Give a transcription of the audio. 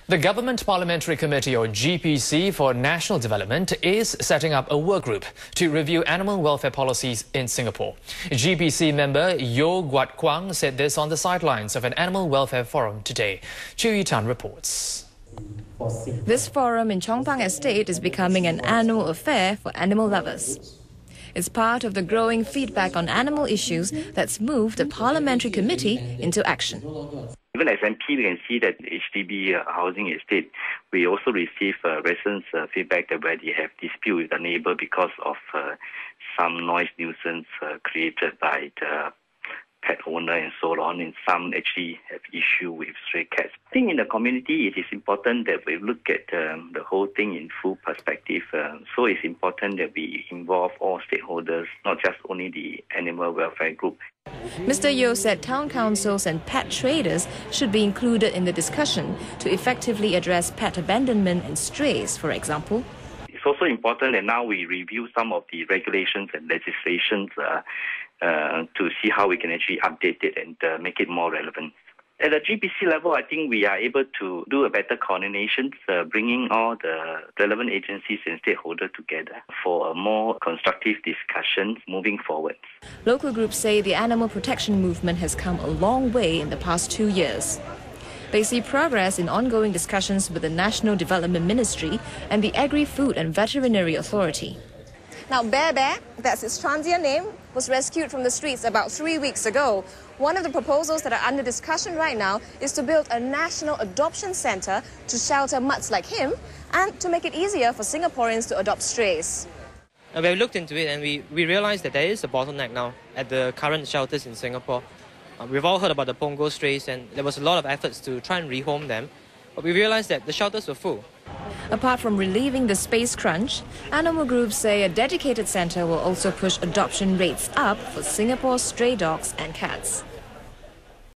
The Government Parliamentary Committee, or GPC, for National Development is setting up a workgroup to review animal welfare policies in Singapore. GPC member Yeo Guat Kwang said this on the sidelines of an animal welfare forum today. Chu Yitan reports. This forum in Chong Pang Estate is becoming an annual affair for animal lovers. It's part of the growing feedback on animal issues that's moved the Parliamentary Committee into action. Even as MP, we can see that HDB housing estate, we also receive residents' feedback that where they have dispute with the neighbour because of some noise nuisance created by the pet owner and so on, and some actually have issue with stray cats. I think in the community it is important that we look at the whole thing in full perspective. So it's important that we involve all stakeholders, not just only the animal welfare group. Mr. Yeo said town councils and pet traders should be included in the discussion to effectively address pet abandonment and strays, for example. It's also important that now we review some of the regulations and legislations to see how we can actually update it and make it more relevant. At the GPC level, I think we are able to do a better coordination, bringing all the relevant agencies and stakeholders together for a more constructive discussion moving forward. Local groups say the animal protection movement has come a long way in the past 2 years. They see progress in ongoing discussions with the National Development Ministry and the Agri-Food and Veterinary Authority. Now, Bear, that's its transient name, was rescued from the streets about 3 weeks ago. One of the proposals that are under discussion right now is to build a national adoption centre to shelter mutts like him and to make it easier for Singaporeans to adopt strays. We looked into it and we realised that there is a bottleneck now at the current shelters in Singapore. We've all heard about the Pongo strays and there was a lot of efforts to try and rehome them, but we realised that the shelters were full. Apart from relieving the space crunch, animal groups say a dedicated centre will also push adoption rates up for Singapore's stray dogs and cats.